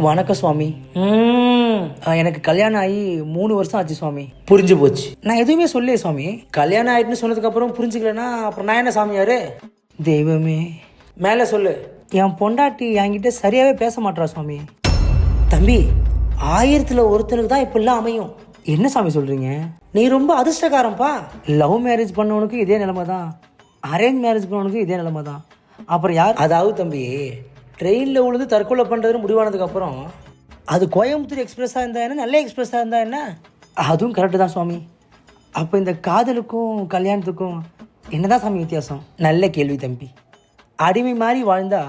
வணக்கம் சுவாமி. எனக்கு கல்யாணம் ஆகி 3 வருஷம் ஆச்சு சுவாமி. புரிஞ்சு போச்சு. நான் எதுவுமே சொல்லலையே சுவாமி. கல்யாணம் ஆயிட்டுன்னு சொன்னதுக்கப்புறம் புரிஞ்சுக்கலன்னா அப்புறம் நான் என்ன சாமியாரு? தெய்வமே மேலே சொல்லு. என் பொண்டாட்டி என்கிட்ட சரியாகவே பேச மாட்டா சுவாமி. தம்பி, 1000ல் ஒருத்தனுக்கு தான் இப்படிலாம் அமையும். என்ன சாமி சொல்கிறீங்க? நீ ரொம்ப அதிர்ஷ்டக்காரன்ப்பா. லவ் மேரேஜ் பண்ணவனுக்கு இதே நிலைமை தான், அரேஞ்ச் மேரேஜ் பண்ணவனுக்கு இதே நிலைமை தான். அப்புறம் யார்? அதாவது தம்பி, ட்ரெயினில் விழுந்து தற்கொலை பண்ணுறதுன்னு முடிவானதுக்கப்புறம் அது கோயம்புத்தூர் எக்ஸ்பிரஸாக இருந்தால் என்ன, நல்ல எக்ஸ்பிரஸாக இருந்தால் என்ன? அதுவும் கரெக்டு தான் சுவாமி. அப்போ இந்த காதலுக்கும் கல்யாணத்துக்கும் என்ன தான் சாமி வித்தியாசம்? நல்ல கேள்வி தம்பி. அடிமை மாதிரி வாழ்ந்தா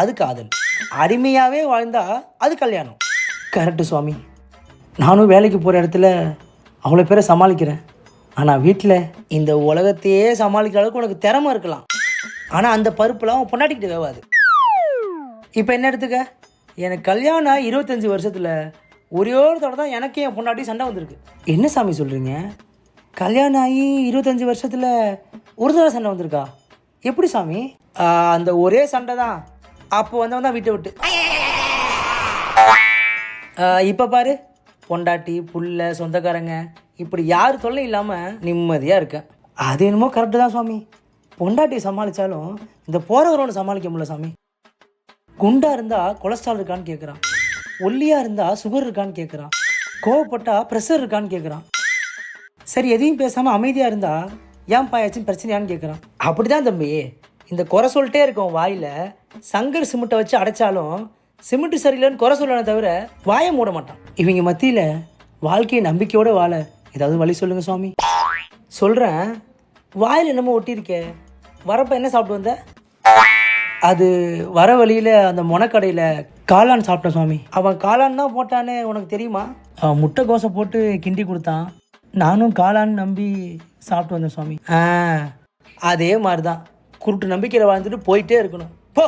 அது காதல், அடிமையாகவே வாழ்ந்தா அது கல்யாணம். கரெக்டு சுவாமி. நானும் வேலைக்கு போகிற இடத்துல அவ்வளோ பேரை சமாளிக்கிறேன். ஆனால் வீட்டில் இந்த உலகத்தையே சமாளிக்கிற அளவுக்கு உனக்கு திறமை இருக்கலாம். ஆனால் அந்த பருப்புலாம் பொண்டாட்டிக்கிட்ட வேவாது. இப்போ என்ன எடுத்துக்க, எனக்கு கல்யாணம் 25 வருஷத்தில் ஒரே ஒரு தடவை தான் எனக்கு என் பொண்டாட்டி சண்டை வந்திருக்கு. என்ன சாமி சொல்கிறீங்க? கல்யாணம் ஆகி 25 வருஷத்தில் ஒரு தடவை சண்டை வந்திருக்கா? எப்படி சாமி? அந்த ஒரே சண்டை தான். அப்போ வந்தவன் தான் வீட்டை விட்டு. இப்போ பாரு, பொண்டாட்டி புள்ள சொந்தக்காரங்க இப்படி யார் தொல்லை இல்லாமல் நிம்மதியாக இருக்கேன். அது என்னமோ கரெக்டு தான் சுவாமி. பொண்டாட்டி சமாளித்தாலும் இந்த போகிறவரோன்னு சமாளிக்க முடியல சாமி. குண்டாக இருந்தால் கொலஸ்ட்ரால் இருக்கான்னு கேட்குறான், ஒல்லியாக இருந்தால் சுகர் இருக்கான்னு கேட்குறான், கோவப்பட்டா ப்ரெஷர் இருக்கான்னு கேட்குறான். சரி, எதையும் பேசாமல் அமைதியாக இருந்தால் ஏன் பாயாச்சும் பிரச்சனையான்னு கேட்குறான். அப்படி தான் தம்பி, இந்த குறை சொல்லிட்டே இருக்கோம் வாயில். சங்கர் சிமெண்ட்டை வச்சு அடைச்சாலும் சிமெண்ட்டு சரியில்லைன்னு குறை சொல்லணும் தவிர வாயை மூட மாட்டான். இவங்க மத்தியில் வாழ்க்கையை நம்பிக்கையோடு வாழ ஏதாவது வழி சொல்லுங்கள் சுவாமி. சொல்கிறேன். வாயில் என்னமோ ஒட்டியிருக்கே, வரப்போ என்ன சாப்பிட்டு வந்த? அது வர வழியில் அந்த மொனக்கடையில் காளான் சாப்பிட்டேன் சுவாமி. அவன் காளான் தான் போட்டானே, உனக்கு தெரியுமா? அவன் முட்டை கோசை போட்டு கிண்டி கொடுத்தான். நானும் காளான் நம்பி சாப்பிட்டு வந்தேன் சுவாமி. அதே மாதிரி தான், குருட்டு நம்பிக்கையில் வாழ்ந்துட்டு போயிட்டே இருக்கணும். போ.